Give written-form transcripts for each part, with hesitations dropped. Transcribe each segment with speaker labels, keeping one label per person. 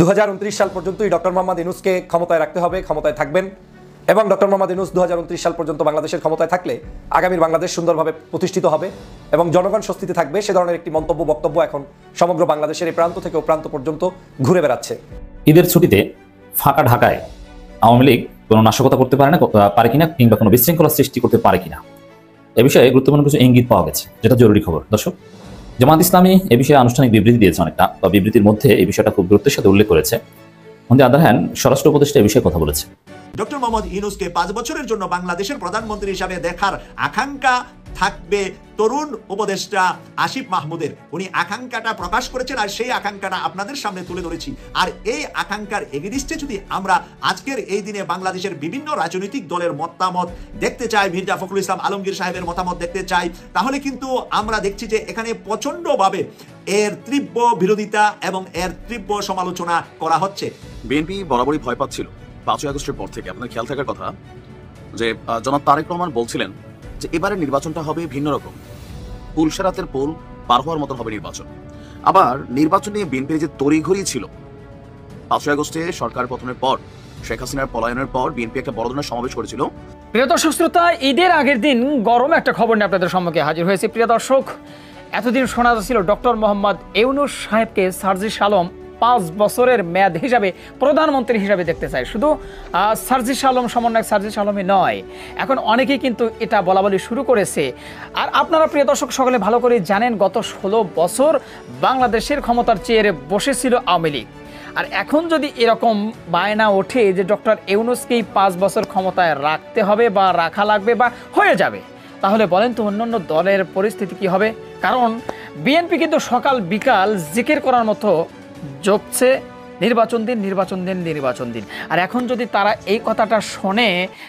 Speaker 1: 2029 সাল পর্যন্তই ডক্টর মোহাম্মদ ইউনূসকে ক্ষমতায় রাখতে হবে, ক্ষমতায় থাকবেন এবং ডক্টর মোহাম্মদ ইউনূস 2029 সাল পর্যন্ত বাংলাদেশের ক্ষমতায় থাকলে আগামীর বাংলাদেশ সুন্দরভাবে প্রতিষ্ঠিত হবে এবং জনগণ স্বস্তিতে থাকবে। সে ধরনের একটি বক্তব্য এখন সমগ্র বাংলাদেশের এই প্রান্ত থেকে ও প্রান্ত পর্যন্ত ঘুরে বেড়াচ্ছে।
Speaker 2: ঈদের ছুটিতে ফাঁকা ঢাকায় আওয়ামী লীগ কোনো নাশকতা করতে পারে কিনা কিংবা কোনো বিশৃঙ্খলা সৃষ্টি করতে পারে কিনা এ বিষয়ে গুরুত্বপূর্ণ কিছু ইঙ্গিত পাওয়া গেছে, যেটা জরুরি খবর। দর্শক, জামাত ইসলামী এ বিষয়ে আনুষ্ঠানিক বিবৃতি দিয়েছে অনেকটা, বা বিবৃতির মধ্যে এই বিষয়টা খুব গুরুত্বের সাথে উল্লেখ করেছে। অন দি আদার হ্যান্ড, স্বরাষ্ট্র উপদেষ্টা এই বিষয়ে কথা বলেছে।
Speaker 3: ডক্টর মোহাম্মদ ইউনূসকে 5 বছরের জন্য বাংলাদেশের প্রধানমন্ত্রী হিসাবে দেখার আকাঙ্ক্ষা থাকবে তরুণ উপদেষ্টা আসিফ মাহমুদের। উনি আকাঙ্ক্ষাটা প্রকাশ করেছেন আর সেই আকাঙ্ক্ষাটা আপনাদের সামনে তুলে ধরেছি। আর এই আকাঙ্ক্ষার এগেনিস্টে যদি আমরা আজকের এই দিনে বাংলাদেশের বিভিন্ন রাজনৈতিক দলের মতামত দেখতে চাই, মির্জা ফখরুল ইসলাম আলমগীর সাহেবের মতামত দেখতে চাই, তাহলে কিন্তু আমরা দেখছি যে এখানে প্রচন্ডভাবে এর তীব্র বিরোধিতা এবং এর তীব্র সমালোচনা করা হচ্ছে।
Speaker 4: বিএনপি বরাবরই ভয় পাচ্ছিল 5ই আগস্টের পর থেকে। আপনার খেয়াল থাকার কথা যে জনাব তারেক রহমান বলছিলেন যে এবারে নির্বাচনটা হবে ভিন্ন রকম, পুলসেরাতের পোল পার হওয়ার মতন হবে নির্বাচন। আবার নির্বাচন নিয়ে বিএনপির যে তড়িঘড়ি ছিল, 5ই আগস্টে সরকার পতনের পর, শেখ হাসিনার পলায়নের পর বিএনপি একটা বড় ধরনের সমাবেশ করেছিল।
Speaker 5: প্রিয় দর্শক শ্রোতা, ঈদের আগের দিন গরম একটা খবর নিয়ে আপনাদের সম্মুখে হাজির হয়েছে। প্রিয় দর্শক, এতদিন শোনা যাচ্ছিল ডক্টর মোহাম্মদ ইউনূস সাহেবকে সার্জিস আলম 5 বছরের মেয়াদ হিসাবে প্রধানমন্ত্রী হিসাবে দেখতে চায়। শুধু সার্জিস আলম, সমন্বয়ক সার্জিস আলমই নয়, এখন অনেকেই কিন্তু এটা বলাবলি শুরু করেছে। আর আপনারা প্রিয় দর্শক সকলে ভালো করে জানেন, গত 16 বছর বাংলাদেশের ক্ষমতার চেয়ারে বসেছিল আওয়ামী লীগ। আর এখন যদি এরকম বায়না ওঠে যে ডক্টর ইউনূসকেই 5 বছর ক্ষমতায় রাখতে হবে বা রাখা লাগবে বা হয়ে যাবে, তাহলে বলেন তো অন্যান্য দলের পরিস্থিতি কি হবে? কারণ বিএনপি কিন্তু সকাল বিকাল জিকির করার মতো জপছে নির্বাচন দিন, নির্বাচন দিন, নির্বাচন দিন। আর এখন যদি তারা এই কথাটা শোনে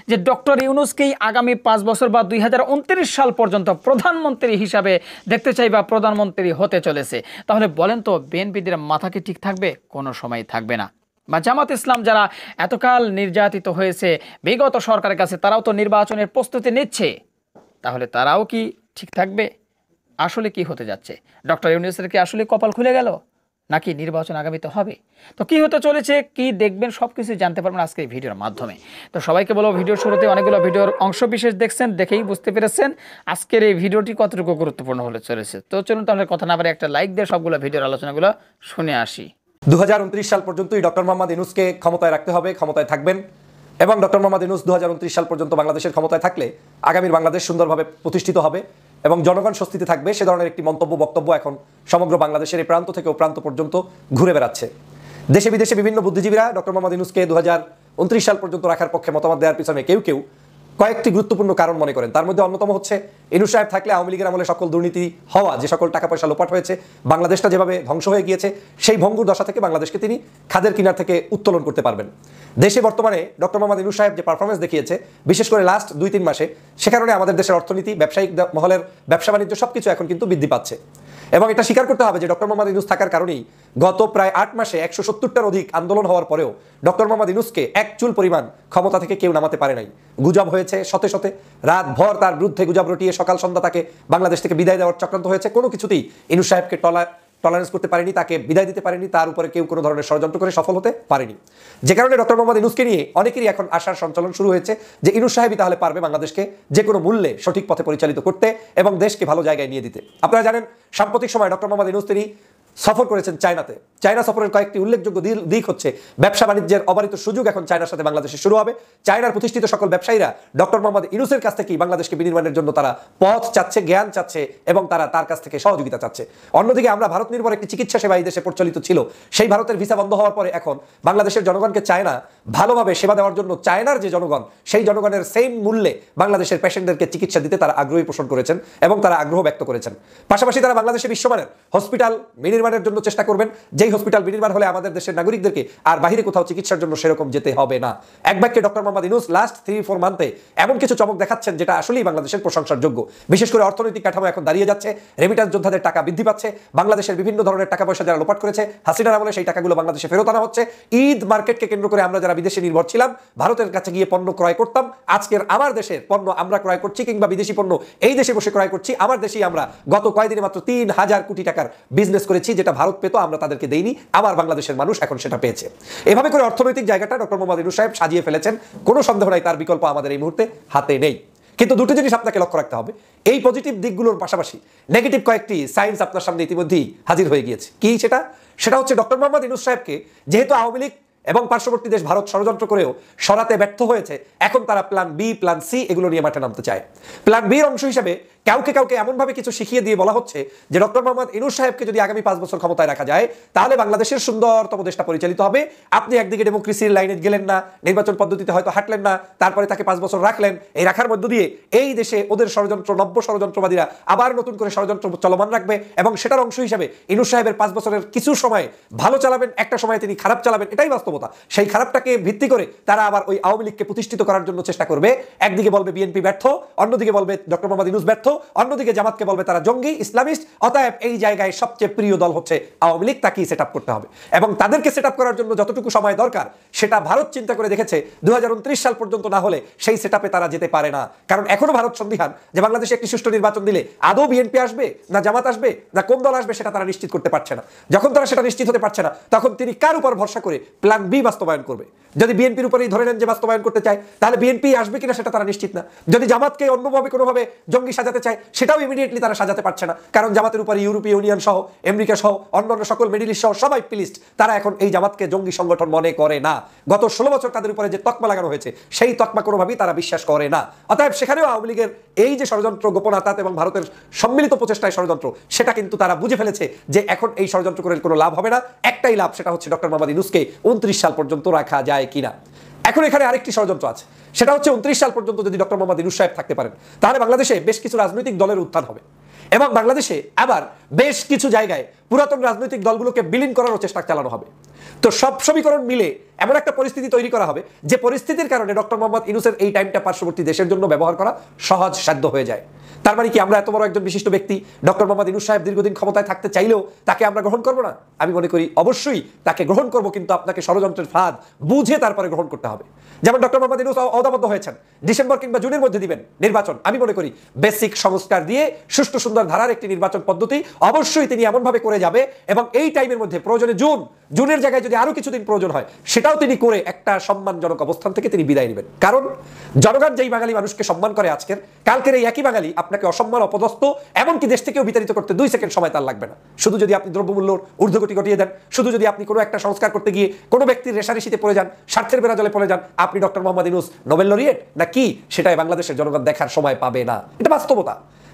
Speaker 5: যে ডক্টর ইউনূসকেই আগামী 5 বছর বা 2029 সাল পর্যন্ত প্রধানমন্ত্রী হিসাবে দেখতে চাই বা প্রধানমন্ত্রী হতে চলেছে, তাহলে বলেন তো বিএনপিদের মাথা কি ঠিক থাকবে? কোনো সময় থাকবে না। বা জামাত ইসলাম যারা এতকাল নির্যাতিত হয়েছে বিগত সরকারের কাছে, তারাও তো নির্বাচনের প্রস্তুতি নিচ্ছে, তাহলে তারাও কি ঠিক থাকবে? আসলে কি হতে যাচ্ছে? ডক্টর ইউনূসের কি আসলে কপাল খুলে গেল, নাকি নির্বাচন আগামীতে হবে? তো কি হতে চলেছে, কি দেখবেন, সব কিছু জানতে পারবেন আজকে এই ভিডিওর মাধ্যমে। তো সবাইকে বলবো, ভিডিওর শুরুতে অনেকগুলো ভিডিওর অংশ বিশেষ দেখছেন, দেখেই বুঝতে পেরেছেন আজকের এই ভিডিওটি কতটুকু গুরুত্বপূর্ণ হলে চলেছে। তো চলুন তাহলে কথা না বলে একটা লাইক দিয়ে সবগুলো ভিডিওর আলোচনাগুলো শুনে আসি।
Speaker 1: 2029 সাল পর্যন্তই ডক্টর মোহাম্মদ ইউনূসকে ক্ষমতায় রাখতে হবে, ক্ষমতায় থাকবেন এবং ডক্টর মোহাম্মদ ইউনূস 2029 সাল পর্যন্ত বাংলাদেশের ক্ষমতায় থাকলে আগামীর বাংলাদেশ সুন্দরভাবে প্রতিষ্ঠিত হবে এবং জনগণ স্বস্তিতে থাকবে। সে ধরনের একটি বক্তব্য এখন সমগ্র বাংলাদেশের এই প্রান্ত থেকে ও প্রান্ত পর্যন্ত ঘুরে বেড়াচ্ছে। দেশে বিদেশে বিভিন্ন বুদ্ধিজীবীরা ডক্টর মোহাম্মদ ইউনূসকে 2029 সাল পর্যন্ত রাখার পক্ষে মতামত দেওয়ার পিছনে কেউ কয়েকটি গুরুত্বপূর্ণ কারণ মনে করেন। তার মধ্যে অন্যতম হচ্ছে, ইউনূস সাহেব থাকলে আওয়ামী লীগের আমলে সকল দুর্নীতি হওয়া, যে সকল টাকা পয়সা লোপাট হয়েছে, বাংলাদেশটা যেভাবে ধ্বংস হয়ে গিয়েছে, সেই ভঙ্গুর দশা থেকে বাংলাদেশকে তিনি খাদের কিনার থেকে উত্তোলন করতে পারবেন। দেশে বর্তমানে ডক্টর মোহাম্মদ ইউনূস সাহেব যে পারফরমেন্স দেখিয়েছে, বিশেষ করে লাস্ট 2-3 মাসে, সে কারণে আমাদের দেশের অর্থনীতি, ব্যবসায়িক মহলের ব্যবসা বাণিজ্য সবকিছু এখন কিন্তু বৃদ্ধি পাচ্ছে। এবং এটা স্বীকার করতে হবে যে ডক্টর মোহাম্মদ ইউনূস থাকার কারণেই গত প্রায় 8 মাসে 170টার অধিক আন্দোলন হওয়ার পরেও ডক্টর মোহাম্মদ ইউনূসকে এক চুল পরিমাণ ক্ষমতা থেকে কেউ নামাতে পারে নাই। গুজব হয়েছে শতে শতে, রাত ভর তার বিরুদ্ধে গুজব রটিয়ে সকাল সন্ধ্যা তাকে বাংলাদেশ থেকে বিদায় দেওয়ার চক্রান্ত হয়েছে। কোনো কিছুতেই ইউনূস সাহেবকে টলারেন্স করতে পারেনি, তাকে বিদায় দিতে পারেনি, তার উপরে কেউ কোনো ধরনের ষড়যন্ত্র করে সফল হতে পারেনি। যে কারণে ডক্টর মোহাম্মদ ইউনূসকে নিয়ে অনেকেরই এখন আশার সঞ্চালন শুরু হয়েছে যে ইউনূস সাহেবই তাহলে পারবে বাংলাদেশকে যে কোনো মূল্যে সঠিক পথে পরিচালিত করতে এবং দেশকে ভালো জায়গায় নিয়ে দিতে। আপনারা জানেন, সাম্প্রতিক সময় ডক্টর মোহাম্মদ ইউনূস তিনি সফর করেছেন চায়নাতে। চায়না সফরের কয়েকটি উল্লেখযোগ্য দিক হচ্ছে, ব্যবসা বাণিজ্যের অবারিত সুযোগ এখন চায়নার সাথে বাংলাদেশে শুরু হবে। চায়নার প্রতিষ্ঠিত সকল ব্যবসায়ীরা ডক্টর মোহাম্মদ ইউনূসের কাছ থেকেই বাংলাদেশকে বিনির্মাণের জন্য তারা পথ চাচ্ছে, জ্ঞান চাচ্ছে এবং তারা তার কাছ থেকে সহযোগিতা চাচ্ছে। অন্যদিকে আমরা ভারত নির্ভর একটি চিকিৎসা সেবা এই দেশে প্রচলিত ছিল, সেই ভারতের ভিসা বন্ধ হওয়ার পরে এখন বাংলাদেশের জনগণকে চায়না ভালোভাবে সেবা দেওয়ার জন্য চায়নার যে জনগণ, সেই জনগণের সেম মূল্যে বাংলাদেশের পেশেন্টদেরকে চিকিৎসা দিতে তারা আগ্রহী পোষণ করেছেন এবং তারা আগ্রহ ব্যক্ত করেছেন। পাশাপাশি তারা বাংলাদেশে বিশ্বমানের হসপিটাল বিনির্মাণের জন্য চেষ্টা করবেন, যেই হসপিটাল বিনির্মাণ হলে আমাদের দেশের নাগরিকদেরকে আর বাইরে কোথাও চিকিৎসার জন্য সেরকম যেতে হবে না। এক বাক্যে ডক্টর মোহাম্মদ ইউনূস লাস্ট 3-4 মান্থে এমন কিছু চমক দেখাচ্ছেন যেটা আসলেই বাংলাদেশের প্রশংসার যোগ্য। বিশেষ করে অর্থনৈতিক কাঠামো এখন দাঁড়িয়ে যাচ্ছে, রেমিটেন্স যোদ্ধাদের টাকা বৃদ্ধি পাচ্ছে, বাংলাদেশের বিভিন্ন ধরনের টাকা পয়সা যারা লোপাট করেছে হাসিনার আমলে সেই টাকাগুলো বাংলাদেশে ফেরত আনা হচ্ছে। ঈদ মার্কেটকে কেন্দ্র করে আমরা যারা বিদেশে নির্ভর ছিলাম, ভারতের কাছে গিয়ে পণ্য ক্রয় করতাম, আজকের আমার দেশের পণ্য আমরা ক্রয় করছি কিংবা বিদেশি পণ্য এই দেশে বসে ক্রয় করছি। আমার দেশেই আমরা গত কয়েকদিনে মাত্র 3000 কোটি টাকার বিজনেস করেছি, যেটা ভারত পেত আমরা তাদেরকে দেইনি, আবার বাংলাদেশের মানুষ এখন সেটা পেয়েছে। এভাবে করে অর্থনৈতিক জায়গাটা ডক্টর মোহাম্মদ ইউনূস সাহেব সাজিয়ে ফেলেছেন, কোনো সন্দেহ নাই তার বিকল্প আমাদের এই মুহূর্তে হাতে নেই। কিন্তু দুটো জিনিস আপনাকে লক্ষ্য রাখতে হবে, এই পজিটিভ দিকগুলোর পাশাপাশি নেগেটিভ কয়েকটি সাইন্স আপনার সামনে ইতিমধ্যেই হাজির হয়ে গিয়েছে। কি সেটা হচ্ছে ডক্টর মোহাম্মদ ইউনূস সাহেবকে যেহেতু আওয়ামী লীগ এবং পার্শ্ববর্তী দেশ ভারত ষড়যন্ত্র করেও সরাতে ব্যর্থ হয়েছে, এখন তারা প্ল্যান বি, প্ল্যান সি এগুলো নিয়ে মাঠে নামতে চায়। প্ল্যান বির অংশ হিসেবে কাউকে এমনভাবে কিছু শিখিয়ে দিয়ে বলা হচ্ছে যে ডক্টর মোহাম্মদ ইউনূস সাহেবকে যদি আগামী 5 বছর ক্ষমতায় রাখা যায় তাহলে বাংলাদেশের সুন্দরতম দেশটা পরিচালিত হবে। আপনি একদিকে ডেমোক্রেসির লাইনে গেলেন না, নির্বাচন পদ্ধতিতে হয়তো হাঁটলেন না, তারপরে তাকে 5 বছর রাখলেন। এই রাখার মধ্য দিয়ে এই দেশে ওদের ষড়যন্ত্র, নব্য ষড়যন্ত্রবাদীরা আবার নতুন করে ষড়যন্ত্র চলমান রাখবে এবং সেটার অংশ হিসেবে ইউনূস সাহেবের 5 বছরের কিছু সময় ভালো চালাবেন, একটা সময় তিনি খারাপ চালাবেন, এটাই বাস্তবতা। সেই খারাপটাকে ভিত্তি করে তারা আবার ওই আওয়ামী লীগকে প্রতিষ্ঠিত করার জন্য চেষ্টা করবে। একদিকে বলবে বিএনপি ব্যর্থ, অন্যদিকে বলবে ডক্টর মোহাম্মদ ইউনূস ব্যর্থ, অন্যদিকে জামাতকে বলবে তারা জঙ্গি ইসলামিস্ট। অতএব এই জায়গায় সবচেয়ে প্রিয় দল হচ্ছে আওয়ামী লীগ, তাকেই সেট আপ করতে হবে এবং তাদেরকে সেট আপ করার জন্য যতটুকু সময় দরকার সেটা ভারত চিন্তা করে দেখেছে 2029 সাল পর্যন্ত না হলে সেই সেট আপে তারা যেতে পারে না। কারণ এখনো ভারত সন্দিহান যে বাংলাদেশে একটি সুষ্ঠু নির্বাচন দিলে আদৌ বিএনপি আসবে না জামাত আসবে না কোন দল আসবে সেটা তারা নিশ্চিত করতে পারছে না। যখন তারা সেটা নিশ্চিত হতে পারছে না তখন তিনি কার উপর ভরসা করে প্ল্যান বি বাস্তবায়ন করবে? যদি বিএনপির উপরেই ধরে নেন যে বাস্তবায়ন করতে চায় তাহলে বিএনপি আসবে কিনা সেটা তারা নিশ্চিত না। যদি জামাতকে অন্যভাবে কোনোভাবে জঙ্গি সাজাতে চায় সেটাও ইমিডিয়েটলি তারা সাজাতে পারছে না, কারণ জামাতের উপরে ইউরোপীয় ইউনিয়ন সহ আমেরিকা সহ অন্যান্য সকল মিডল ইস্ট সহ সবাই প্লিস্ট। তারা এখন এই জামাতকে জঙ্গি সংগঠন মনে করে না। গত 16 বছর তাদের উপরে যে তকমা লাগানো হয়েছে সেই তকমা কোনোভাবেই তারা বিশ্বাস করে না। অতএব সেখানেও আওয়ামী লীগের এই যে ষড়যন্ত্র, গোপন আতাত এবং ভারতের সম্মিলিত প্রচেষ্টায় ষড়যন্ত্র, সেটা কিন্তু তারা বুঝে ফেলেছে যে এখন এই ষড়যন্ত্র করে কোনো লাভ হবে না। একটাই লাভ, সেটা হচ্ছে ডক্টর মোহাম্মদ ইউনূসকে 29 সাল পর্যন্ত রাখা যায় কিনা। এখন এখানে আরেকটি ষড়যন্ত্র আছে, সেটা হচ্ছে 29 সাল পর্যন্ত যদি ডক্টর মোহাম্মদ ইউনূস সাহেব থাকতে পারেন তাহলে বাংলাদেশে বেশ কিছু রাজনৈতিক দলের উত্থান হবে এবং বাংলাদেশে আবার বেশ কিছু জায়গায় পুরাতন রাজনৈতিক দলগুলোকে বিলীন করারও চেষ্টা চালানো হবে। তো সব সমীকরণ মিলে এমন একটা পরিস্থিতি তৈরি করা হবে যে পরিস্থিতির কারণে ডক্টর মোহাম্মদ ইউনূসের এই টাইমটা পার্শ্ববর্তী দেশের জন্য ব্যবহার করা সহজ সাধ্য হয়ে যায়। তার মানে কি আমরা এত বড় একজন বিশিষ্ট ব্যক্তি ডক্টর মোহাম্মদ ইউনূস সাহেব দীর্ঘদিন ক্ষমতায় থাকতে চাইলেও তাকে আমরা গ্রহণ করবো না? আমি মনে করি অবশ্যই তাকে গ্রহণ করবো, কিন্তু আপনাকে ষড়যন্ত্রের ফাঁদ বুঝে তারপরে গ্রহণ করতে হবে। যেমন ডক্টর মোহাম্মদ ইউনূস অদাবদ্ধ হয়েছেন, ডিসেম্বর কিংবা জুনের মধ্যে দিবেন নির্বাচন। আমি মনে করি বেসিক সংস্কার দিয়ে সুষ্ঠু সুন্দর ধারার একটি নির্বাচন পদ্ধতি অবশ্যই তিনি এমনভাবে করে যাবে এবং এই টাইমের মধ্যে প্রয়োজনে জুনের জায়গায় যদি আরো কিছুদিন প্রয়োজন হয় সেটাও তিনি করে একটা সম্মানজনক অবস্থান থেকে তিনি বিদায় নেবেন। কারণ জনগণ যেই বাঙালি মানুষকে সম্মান করে আজকের, কালকের এই একই বাঙালি আপনাকে অসম্মান, অপদস্থ, এমনকি দেশ থেকেও বিতাড়িত করতে 2 সেকেন্ড সময় তার লাগবে না। শুধু যদি আপনি দ্রব্যমূল্যর ঊর্ধ্বগতি ঘটিয়ে দেন, শুধু যদি আপনি কোনো একটা সংস্কার করতে গিয়ে কোনো ব্যক্তির রেশারেশিতে পড়ে যান, স্বার্থের বেড়া জলে পড়ে যান, আপনি doctor Mohammad Yunus Nobel laureate না কি সেটাই বাংলাদেশের জনগণ দেখার সময় পাবে না। এটা বাস্তবতা।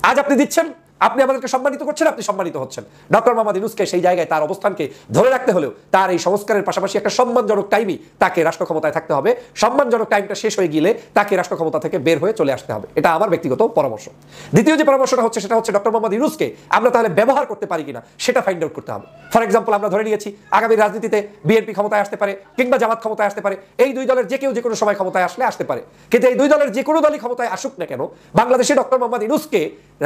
Speaker 1: আজ আপনি দিচ্ছেন, আপনি আমাদেরকে সম্মানিত করছেন, আপনি সম্মানিত হচ্ছেন। ডক্টর মোহাম্মদ ইউনূসকে সেই জায়গায় তার অবস্থানকে ধরে রাখতে হলেও তার এই সংস্কারের পাশাপাশি একটা সম্মানজনক টাইমই তাকে রাষ্ট্র ক্ষমতায় থাকতে হবে। সম্মানজনক টাইমটা শেষ হয়ে গেলে তাকে রাষ্ট্র ক্ষমতা থেকে বের হয়ে চলে আসতে হবে। এটা আমার ব্যক্তিগত পরামর্শ। দ্বিতীয় যে পরামর্শটা হচ্ছে সেটা হচ্ছে ডক্টর মোহাম্মদ ইউনূসকে আমরা তাহলে ব্যবহার করতে পারি কিনা সেটা ফাইন্ড আউট করতে হবে। ফর এক্সাম্পল, আমরা ধরে নিয়েছি আগামী রাজনীতিতে বিএনপি ক্ষমতায় আসতে পারে কিংবা জামাত ক্ষমতায় আসতে পারে। এই দুই দলের যে কেউ যে কোনো সময় ক্ষমতায় আসতে পারে, কিন্তু এই দুই দলের যে কোনো দলই ক্ষমতায় আসুক না কেন, বাংলাদেশে ডক্টর মোহাম্মদ ইউনূসকে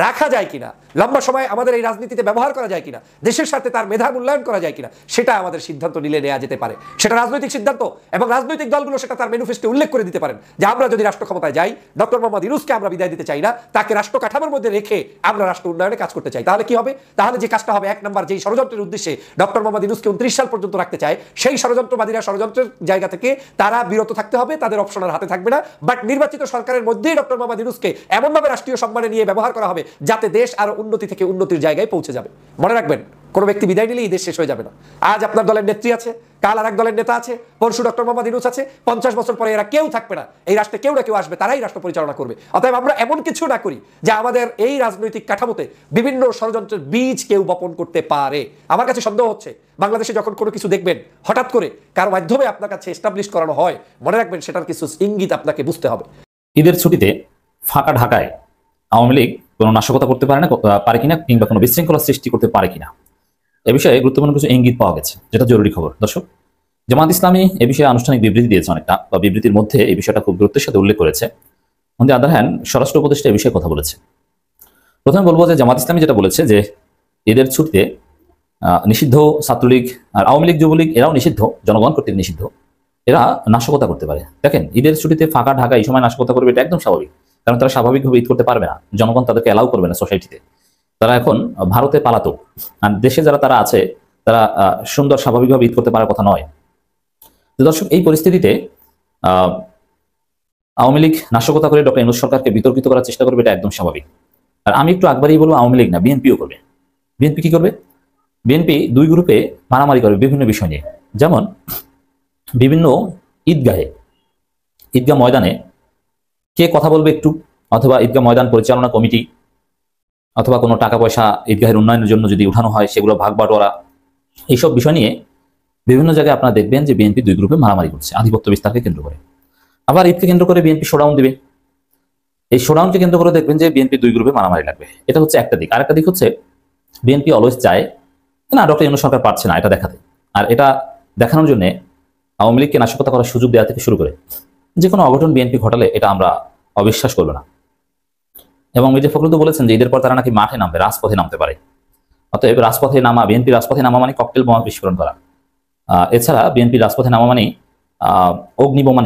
Speaker 1: রাখা যায় কিনা, লম্বা সময় আমাদের এই রাজনীতিতে ব্যবহার করা যায় কিনা, দেশের সাথে তার মেধা মূল্যায়ন করা যায় কিনা, সেটা আমাদের সিদ্ধান্ত নিলে নেওয়া যেতে পারে। সেটা রাজনৈতিক সিদ্ধান্ত এবং রাজনৈতিক দলগুলো সেটা তার ম্যানিফেস্টোে উল্লেখ করে দিতে পারেন যে আমরা যদি রাষ্ট্র ক্ষমতায় যাই, ডক্টর মোহাম্মদ ইউনূসকে আমরা বিদায় দিতে চাই না, তাকে রাষ্ট্র কাঠামোর মধ্যে রেখে আমরা রাষ্ট্র উন্নয়নে কাজ করতে চাই। তাহলে কি হবে? তাহলে যে কাজটা হবে, 1 নম্বর, যেই ষড়যন্ত্রের উদ্দেশ্যে ডক্টর মোহাম্মদ ইউনূসকে 29 সাল পর্যন্ত রাখতে চায়, সেই ষড়যন্ত্রবাদীরা ষড়যন্ত্রের জায়গা থেকে তারা বিরত থাকতে হবে, তাদের অপশনের হাতে থাকবে না। বাট নির্বাচিত সরকারের মধ্যেই ডক্টর মোহাম্মদ ইউনূসকে এমনভাবে রাষ্ট্রীয় সম্মানে নিয়ে ব্যবহার করা হবে যাতে দেশ আরো উন্নতি থেকে উন্নতির জায়গায় পৌঁছে যাবে। মনে রাখবেন, কোনো ব্যক্তি বিদায় নিলেই দেশ শেষ হয়ে যাবে না। আজ আপনার দলের নেত্রী আছে, কাল আর এক দলের নেতা আছে, পরশু ডক্টর মোহাম্মদ ইউনূস আছে, 50 বছর পরে এরা কেউ থাকবে না। এই রাষ্ট্রে কেউ না কেউ আসবে, তারাই রাষ্ট্র পরিচালনা করবে। অতএব আমরা এমন কিছু না করি যে আমাদের এই রাজনৈতিক কাঠামোতে বিভিন্ন ষড়যন্ত্রের বীজ কেউ বপন করতে পারে। আমার কাছে সন্দেহ হচ্ছে বাংলাদেশে যখন কোনো কিছু দেখবেন হঠাৎ করে কারো মাধ্যমে আপনার কাছে এস্টাবলিশ করানো হয়, মনে রাখবেন সেটার কিছু ইঙ্গিত আপনাকে বুঝতে হবে।
Speaker 2: ঈদের ছুটিতে ফাঁকা ঢাকায় আওয়ামী লীগ কোনো নাশকতা করতে পারে কিনা কিংবা কোনো বিশৃঙ্খলা সৃষ্টি করতে পারে কিনা এ বিষয়ে গুরুত্বপূর্ণ কিছু ইঙ্গিত পাওয়া গেছে, যেটা জরুরি খবর। দর্শক, জামাত ইসলামী এ বিষয়ে আনুষ্ঠানিক বিবৃতি দিয়েছে অনেকটা, বা বিবৃতির মধ্যে এই বিষয়টা খুব গুরুত্বের সাথে উল্লেখ করেছে। অন দি আদার হ্যান্ড, স্বরাষ্ট্র উপদেষ্টা এই বিষয়ে কথা বলেছে। প্রথমে বলবো যে জামাত ইসলামী যেটা বলেছে যে ঈদের ছুটিতে নিষিদ্ধ ছাত্রলীগ আর আওয়ামী লীগ, যুবলীগ এরাও নিষিদ্ধ, জনগণ কর্তৃক নিষিদ্ধ, এরা নাশকতা করতে পারে। দেখেন, ঈদের ছুটিতে ফাঁকা ঢাকা এই সময় নাশকতা করবে, এটা একদম স্বাভাবিক, কারণ তারা স্বাভাবিকভাবে ঈদ করতে পারবে না, জনগণ তাদেরকে অ্যালাউ করবে না সোসাইটিতে। তারা এখন ভারতে পালাতক, আর দেশে যারা তারা আছে তারা সুন্দর স্বাভাবিকভাবে ঈদ করতে পারার কথা নয়। তো দর্শক, এই পরিস্থিতিতে আওয়ামী লীগ নাশকতা করে ডক্টর ইউনূস সরকারকে বিতর্কিত করার চেষ্টা করবে, এটা একদম স্বাভাবিক। আর আমি একটু আগবাড়িয়ে বলবো, আওয়ামী লীগ না, বিএনপিও করবে। বিএনপি কি করবে? বিএনপি দুই গ্রুপে মারামারি করবে বিভিন্ন বিষয় নিয়ে। যেমন বিভিন্ন ঈদগাহ ময়দানে কে কথা বলবে একটু, অথবা ঈদগাহ ময়দান পরিচালনা কমিটি, অথবা কোনো টাকা পয়সা ঈদগাহের উন্নয়নের জন্য যদি উঠানো হয় সেগুলো ভাগ বাটোয়ারা, এইসব বিষয় নিয়ে বিভিন্ন জায়গায় আপনারা দেখবেন যে বিএনপি দুই গ্রুপে মারামারি করছে আধিপত্য বিস্তারকে কেন্দ্র করে। আবার ঈদকে কেন্দ্র করে বিএনপি শোডাউন দিবে। এই শোডাউনকে কেন্দ্র করে দেখবেন যে বিএনপি দুই গ্রুপে মারামারি লাগবে। এটা হচ্ছে একটা দিক। আরেকটা দিক হচ্ছে বিএনপি অলওয়েজ চায় না ডক্টর ইউনূস সরকার পারছে না এটা দেখাতে। আর এটা দেখানোর জন্য আওয়ামী লীগকে নাশকতা করার সুযোগ দেওয়া থেকে শুরু করে যে কোনো অঘটন বিএনপি ঘটালে এটা আমরা অবিশ্বাস করবো না। এবং মির্জা ফখরুল তো বলেছেন যে ঈদের পর তারা নাকি মাঠে নামবে, রাজপথে নামতে পারে। অতএব রাজপথে নামা, বিএনপি রাজপথে নামা মানে ককটেল বোমা বিস্ফোরণ করা। এছাড়া বিএনপি রাজপথে নামা মানে অগ্নিবোমা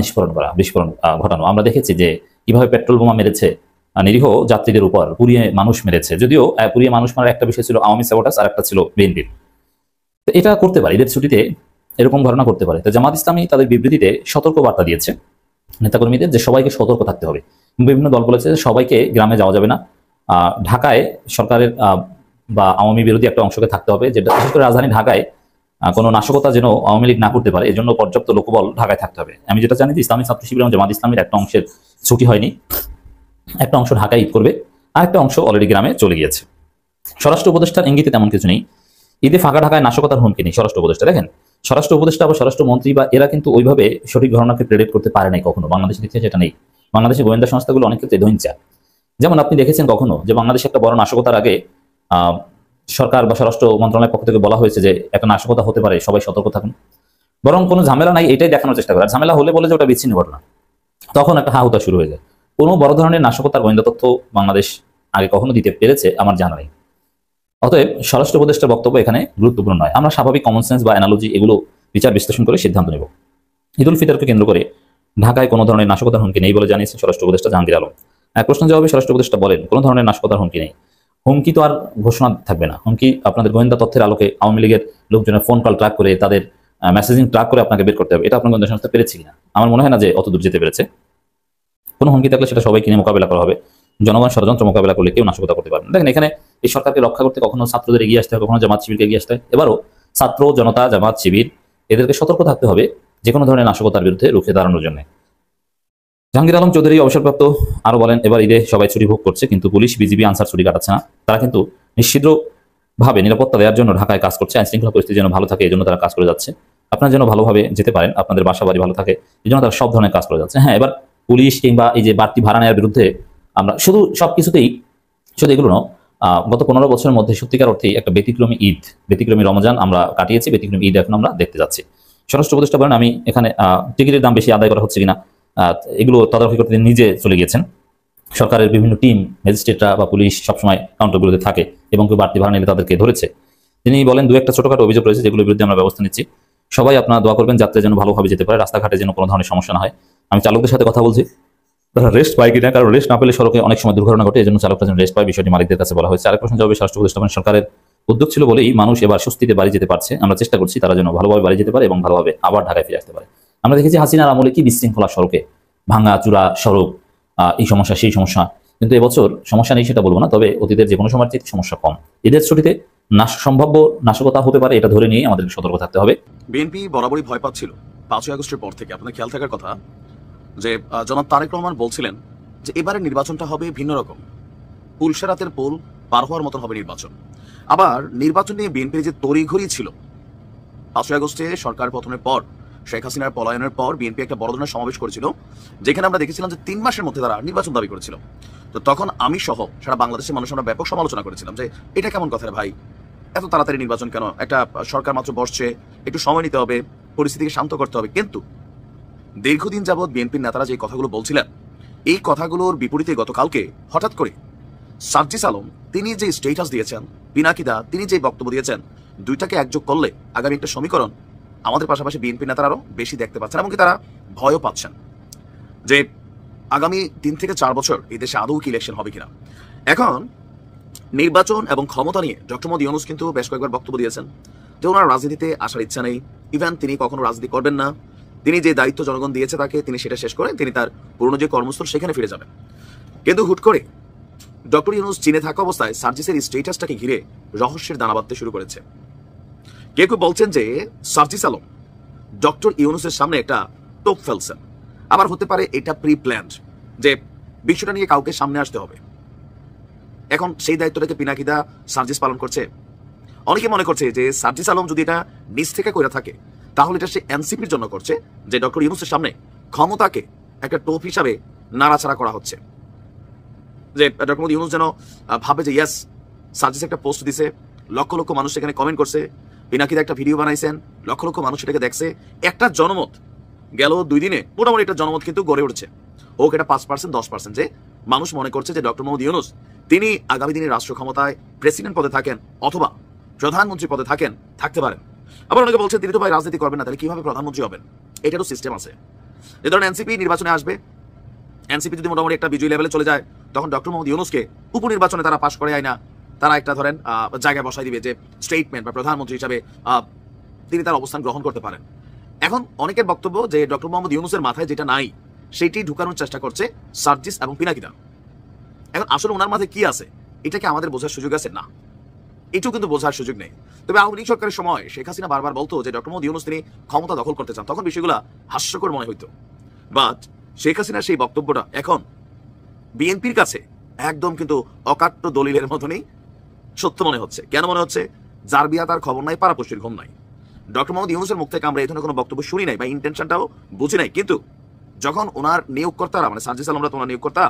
Speaker 2: বিস্ফোরণ ঘটানো। আমরা দেখেছি যে কিভাবে পেট্রোল বোমা মেরেছে নিরীহ যাত্রীদের উপর, পুড়িয়ে মানুষ মেরেছে। যদিও পুড়িয়ে মানুষ মারার একটা বিষয় ছিল আওয়ামী সাপোর্টার্স, আর একটা ছিল বিএনপির। তো এটা করতে পারে, ঈদের ছুটিতে এরকম ঘটনা করতে পারে। তো জামাত ইসলামী তাদের বিবৃতিতে সতর্ক বার্তা দিয়েছে নেতাকর্মীদের যে সবাইকে সতর্ক থাকতে হবে। বিভিন্ন দল বলেছে যে সবাইকে গ্রামে যাওয়া যাবে না, ঢাকায় সরকারের বা আওয়ামী বিরোধী একটা অংশকে থাকতে হবে, যেটা বিশেষ করে রাজধানী ঢাকায় কোনো নাশকতা যেন আওয়ামী লীগ না করতে পারে, এই জন্য পর্যাপ্ত লোকবল ঢাকায় থাকতে হবে। আমি যেটা জানি যে ইসলামী ছাত্র শিবির এবং জামাত ইসলামীর একটা অংশের ছুটি হয়নি, একটা অংশ ঢাকায় ঈদ করবে, আর একটা অংশ অলরেডি গ্রামে চলে গিয়েছে। স্বরাষ্ট্র উপদেষ্টার ইঙ্গিতে তেমন কিছু নেই। ঈদে ফাঁকা ঢাকায় নাশকতার হুমকি নেই স্বরাষ্ট্র উপদেষ্টা। দেখেন, স্বরাষ্ট্র উপদেষ্টা বা স্বরাষ্ট্রমন্ত্রী বা এরা কিন্তু ওইভাবে সঠিক ঘটনাকে প্রেডিক্ট করতে পারে নাই কখনো। বাংলাদেশের দিক থেকে সেটা নেই। বাংলাদেশের গোয়েন্দা সংস্থাগুলো অনেক ক্ষেত্রে ধৈর্যা। যেমন আপনি দেখেছেন কখনো যে বাংলাদেশে একটা বড় নাশকতার আগে সরকার বা স্বরাষ্ট্র মন্ত্রণালয়ের পক্ষ থেকে বলা হয়েছে যে একটা নাশকতা হতে পারে, সবাই সতর্ক থাকুন। বরং কোনো ঝামেলা নাই এটাই দেখানোর চেষ্টা করে। আর ঝামেলা হলে বলে যে ওটা বিচ্ছিন্ন ঘটনা, তখন একটা হাহুতা শুরু হয়ে যায়। কোনো বড় ধরনের নাশকতার গোয়েন্দা তথ্য বাংলাদেশ আগে কখনো দিতে পেরেছে আমার জানা নেই। অতএব স্বরাষ্ট্র উপদেষ্টার বক্তব্য এখানে গুরুত্বপূর্ণ নয়। আমরা স্বাভাবিক কমন সেন্স বা অ্যানালজি এগুলো বিচার বিশ্লেষণ করে সিদ্ধান্ত নেব। ঈদ উল ফিতরকে কেন্দ্র করে ঢাকায় কোনো ধরনের নাশকতার হুমকি নেই বলে জানিয়েছেন স্বরাষ্ট্র উপদেষ্টা জাহাঙ্গীর আলম। এক প্রশ্ন জবাবে স্বরাষ্ট্র উপদেষ্টা বলেন, কোনো ধরনের নাশকতার হুমকি নেই। হুমকি তো আর ঘোষণা থাকবে না। হুমকি আপনাদের গোয়েন্দা তথ্যের আলোকে আওয়ামী লীগের লোকজনের ফোন কল ট্র্যাক করে, তাদের মেসেজিং ট্র্যাক করে আপনাকে বের করতে হবে। এটা আপনার গোয়েন্দা সংস্থা পেরেছে কিনা? আমার মনে হয় না যে অত দূর যেতে পেরেছে। কোনো হুমকি থাকলে সেটা সবাই কিনে মোকাবেলা করা হবে। জনগণ ষড়যন্ত্র মোকাবেলা করলে কেউ নাশকতা করতে পারবে না। দেখেন, এখানে এই সরকারকে রক্ষা করতে কখনো ছাত্রদের এগিয়ে আসতে হয়, কখনো জামাত শিবিরকে এগিয়ে আসতে হয়। এবারও ছাত্র জনতা, জামাত শিবির এদেরকে সতর্ক থাকতে হবে যে কোনো ধরনের নাশকতার বিরুদ্ধে রুখে দাঁড়ানোর জন্য। জাহাঙ্গীর আলম চৌধুরী অবসরপ্রাপ্ত আরো বলেন, এবার ঈদে সবাই ছুটি ভোগ করছে, কিন্তু পুলিশ, বিজিবি, আনসার ছুটি কাটাচ্ছে না। তারা কিন্তু নিশ্চিদ্রভাবে নিরাপত্তা দেওয়ার জন্য ঢাকায় কাজ করছে। আইন শৃঙ্খলা পরিস্থিতি যেন ভালো থাকে এই জন্য তারা কাজ করে যাচ্ছে। আপনারা যেন ভালোভাবে যেতে পারেন, আপনাদের বাসা বাড়ি ভালো থাকে এই জন্য তারা সব ধরনের কাজ করে যাচ্ছে। হ্যাঁ, এবার পুলিশ কিংবা এই যে বাড়তি ভাড়া নেওয়ার বিরুদ্ধে আমরা শুধু এগুলো না, গত 15 বছরের মধ্যে সত্যিকার অর্থেই একটা ব্যতিক্রমী ঈদ, ব্যতিক্রমী রমজান আমরা কাটিয়েছি, ব্যতিক্রমী ঈদ এখন আমরা দেখতে যাচ্ছি। স্বরাষ্ট্র উপদেষ্টা বলেন, আমি এখানে টিকিটের দাম বেশি আদায় করা হচ্ছে কিনা এগুলো তদারকি করতে নিজে চলে গিয়েছেন। সরকারের বিভিন্ন টিম, ম্যাজিস্ট্রেটরা বা পুলিশ সবসময় কাউন্টারগুলোতে থাকে এবং কেউ বাড়তি ভাড়া নিলে তাদেরকে ধরেছে। তিনি বলেন, দু একটা ছোটখাটো অভিযোগ রয়েছে যেগুলোর বিরুদ্ধে আমরা ব্যবস্থা নিচ্ছি। সবাই আপনারা দোয়া করবেন যাত্রা যেন ভালোভাবে যেতে পারে, রাস্তাঘাটে যেন কোনো ধরনের সমস্যা না হয়। আমি চালকদের সাথে কথা বলছি, তারা রেস্ট পায় কিনা, কারণ রেস্ট না পেলে সড়কে অনেক সময় দুর্ঘটনা ঘটে, এই জন্য চালকরা যেন রেস্ট পায়, বিষয়টি মালিকদের কাছে বলা হয়েছে। আরেক প্রশ্ন জবাবে স্বরাষ্ট্র উপদেষ্টা বলেন, সরকারের উদ্যোগ ছিল বলেই মানুষ এবার স্বস্তিতে বাড়ি যেতে পারছে। আমরা চেষ্টা করছি তারা যেন ভালোভাবে বাড়ি যেতে পারে এবং ভালোভাবে আবার ঢাকায় ফিরে আসতে পারে। আমরা দেখেছি হাসিনার আমলে কি বিশৃঙ্খলা সড়কে, ভাঙা চূড়া সড়ক, এই সমস্যা সেই সমস্যা। কিন্তু এবছর সমস্যা নেই সেটা বলবো না, তবে অতীতের যে কোনো সময়ের চেয়ে সমস্যা কম। ঈদের ছুটিতে সম্ভাব্য নাশকতা হতে পারে, এটা ধরে নিয়ে আমাদের সতর্ক থাকতে হবে।
Speaker 4: বিএনপি বরাবরই ভয় পাচ্ছিল 5ই আগস্টের পর থেকে। আপনার খেয়াল থাকার কথা যে জনাব তারেক রহমান বলছিলেন যে এবারে নির্বাচনটা হবে ভিন্ন রকম, পুলসেরাতের পোল পার হওয়ার মতন হবে নির্বাচন। আবার নির্বাচন নিয়ে বিএনপির যে তড়িঘড়ি ছিল, 5ই আগস্টে সরকার পতনের পর, শেখ হাসিনার পলায়নের পর বিএনপি একটা বড় ধরনের সমাবেশ করেছিল, যেখানে আমরা দেখেছিলাম যে 3 মাসের মধ্যে তারা নির্বাচন দাবি করেছিল। তো তখন আমি সহ সারা বাংলাদেশের মানুষ আমরা ব্যাপক সমালোচনা করেছিলাম যে এটা কেমন কথা রে ভাই, এত তাড়াতাড়ি নির্বাচন কেন, একটা সরকার মাত্র বসছে, একটু সময় নিতে হবে, পরিস্থিতিকে শান্ত করতে হবে। কিন্তু দীর্ঘদিন যাবৎ বিএনপির নেতারা যে কথাগুলো বলছিলেন, এই কথাগুলোর বিপরীতে গতকালকে হঠাৎ করে সার্জিস আলম তিনি যে স্টেটাস দিয়েছেন, পিনাকিদা তিনি যে বক্তব্য দিয়েছেন, দুইটাকে একযোগ করলে আগামী একটা সমীকরণ আমাদের পাশাপাশি বিএনপি নেতারা আরো বেশি দেখতে পাচ্ছেন, এমনকি তারা ভয়ও পাচ্ছেন যে আগামী 3 থেকে 4 বছর এই দেশে আদৌ কি ইলেকশন হবে কিনা। এখন নির্বাচন এবং ক্ষমতা নিয়ে ডক্টর মোহাম্মদ ইউনূস কিন্তু বেশ কয়েকবার বক্তব্য দিয়েছেন। যে ওনার রাজনীতিতে আসার ইচ্ছা নেই, ইভেন তিনি কখনো রাজনীতি করবেন না, তিনি যে দায়িত্ব জনগণ দিয়েছে তাকে তিনি সেটা শেষ করে তিনি তার পুরনো যে কর্মস্থল সেখানে ফিরে যাবেন। কিন্তু হুট করে ডক্টর ইউনূস চীনে থাকা অবস্থায় সার্জিসের স্টেটাসটাকে ঘিরে রহস্যের দানা বাঁধতে শুরু করেছে। কেউ কেউ বলছেন যে সার্জিস আলম ডক্টর ইউনূসের সামনে একটা টোপ ফেলছেন, আবার হতে পারে এটা প্রি প্ল্যান্ড, যে বিষয়টা নিয়ে কাউকে সামনে আসতে হবে। এখন সেই দায়িত্বটাকে পিনাকিদা সার্জিস পালন করছে। অনেকে মনে করছে যে সার্জিস আলম যদি এটা নিজ থেকে করে থাকে তাহলে এটা সে এনসিপির জন্য করছে, যে ডক্টর ইউনূসের সামনে ক্ষমতাকে একটা টোপ হিসাবে নাড়াচাড়া করা হচ্ছে, যে ডক্টর মোহাম্মদ ইউনূস যেন ভাবে যে ইয়াস সার্জিস একটা পোস্ট দিছে, লক্ষ লক্ষ মানুষ সেখানে কমেন্ট করছে, পিনাকিদা একটা ভিডিও বানাইছেন, লক্ষ লক্ষ মানুষ সেটাকে দেখছে, একটা জনমত গেল 2 দিনে মোটামুটি একটা জনমত কিন্তু গড়ে উঠছে, হোক এটা 5% 10%, যে মানুষ মনে করছে যে ডক্টর মোহাম্মদ ইউনূস তিনি আগামী দিনে রাষ্ট্র ক্ষমতায় প্রেসিডেন্ট পদে থাকেন অথবা প্রধানমন্ত্রী পদে থাকতে পারেন। আবার অনেকে বলছেন তিনি তো ভাই রাজনীতি করবেন না, তাহলে কিভাবে প্রধানমন্ত্রী হবেন? এটারও সিস্টেম আছে। যে ধরেন এনসিপি নির্বাচনে আসবে, এনসিপি যদি মোটামুটি একটা বিজয়ী লেভেলে চলে যায়, তখন ডক্টর মোহাম্মদ ইউনূসকে উপনির্বাচনে তারা পাশ করে আয় না, তারা একটা ধরেন জায়গায় বসাই দিবে যে স্টেটমেন্ট বা প্রধানমন্ত্রী হিসাবে তিনি তার অবস্থান গ্রহণ করতে পারেন। এখন অনেকের বক্তব্য যে ডক্টর মোহাম্মদ ইউনূসের মাথায় যেটা নাই সেইটি ঢুকানোর চেষ্টা করছে সার্জিস এবং পিনাকিদা। এখন আসলে ওনার মাথায় কি আছে এটাকে আমাদের বোঝার সুযোগ আছে না, এটাও কিন্তু বোঝার সুযোগ নেই। তবে আওয়ামী লীগ সরকারের সময় শেখ হাসিনা বারবার বলতো যে ডক্টর মোহাম্মদ ইউনূস তিনি ক্ষমতা দখল করতে চান, তখন বিষয়গুলো হাস্যকর মনে হইতো। বাট শেখ হাসিনার সেই বক্তব্যটা এখন বিএনপির কাছে একদম কিন্তু অকাট্য দলিলের মতনই সত্য মনে হচ্ছে। কেন মনে হচ্ছে? যার বিয়া তার খবর নাই, পাড়াপড়শির ঘুম নাই। ডক্টর মোহাম্মদ ইউনূসের মুখ থেকে আমরা এই ধরনের কোনো বক্তব্য শুনি নাই বা ইন্টেনশনটাও বুঝি নাই, কিন্তু যখন ওনার নিয়োগকর্তারা মানে সার্জিস আলমরা তো ওনার নিয়োগকর্তা,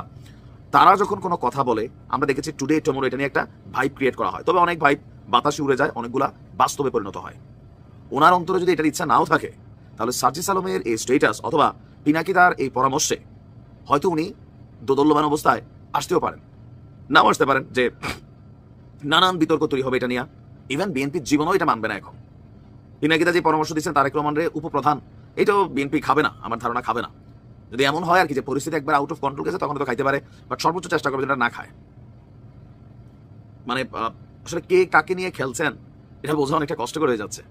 Speaker 4: তারা যখন কোনো কথা বলে আমরা দেখেছি টুডে টুমরো এটা নিয়ে একটা ভাইব ক্রিয়েট করা হয়, তবে অনেক ভাইব বাতাসে উড়ে যায়, অনেকগুলা বাস্তবে পরিণত হয়। ওনার অন্তরে যদি এটার ইচ্ছা নাও থাকে তাহলে সার্জিস আলমের এই স্টেটাস অথবা পিনাকিদার এই পরামর্শে হয়তো উনি দোদল্যমান অবস্থায় আসতেও পারেন, নাও আসতে পারেন, যে নানান বিতর্ক তৈরি হবে এটা নিয়ে। ইভেন বিএনপির জীবনও এটা মানবে না। এখন পিনাকিদা যে পরামর্শ দিচ্ছেন তারেক রহমানের উপপ্রধান, এটাও বিএনপি খাবে না, আমার ধারণা খাবে না। যদি এমন হয় আর কি যে পরিস্থিতি একবার আউট অফ কন্ট্রোল গেছে তখন তো খাইতে পারে, বাট সর্বোচ্চ চেষ্টা করবে যেটা না খায়। মানে আসলে কে কাকে নিয়ে খেলছেন এটা বোঝা অনেকটা কষ্টকর হয়ে যাচ্ছে।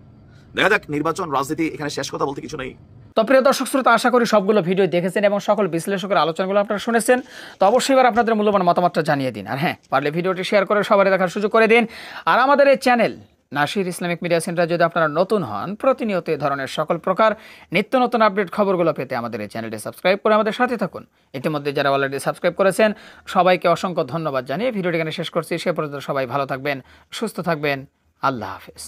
Speaker 4: দেখা যাক, নির্বাচন রাজনীতি, এখানে শেষ কথা বলতে কিছু নেই।
Speaker 5: তো প্রিয় দর্শক শ্রোতা, আশা করি সবগুলো ভিডিও দেখেছেন এবং সকল বিশ্লেষকের আলোচনাগুলো আপনারা শুনেছেন। তো অবশ্যই এবার আপনাদের মূল্যবান মতামতটা জানিয়ে দিন, আর হ্যাঁ পারলে ভিডিওটি শেয়ার করে সবারই দেখার সুযোগ করে দিন। আর আমাদের এই channel Nasir Islamic media centre যদি আপনারা নতুন হন, প্রতিনিয়ত এই ধরনের সকল প্রকার নিত্য নতুন আপডেট খবরগুলো পেতে আমাদের এই চ্যানেলটি সাবস্ক্রাইব করে আমাদের সাথে থাকুন। ইতিমধ্যে যারা অলরেডি সাবস্ক্রাইব করেছেন সবাইকে অসংখ্য ধন্যবাদ জানিয়ে ভিডিওটি এখানে শেষ করছি। সে পর্যন্ত সবাই ভালো থাকবেন, সুস্থ থাকবেন। আল্লাহ হাফেজ।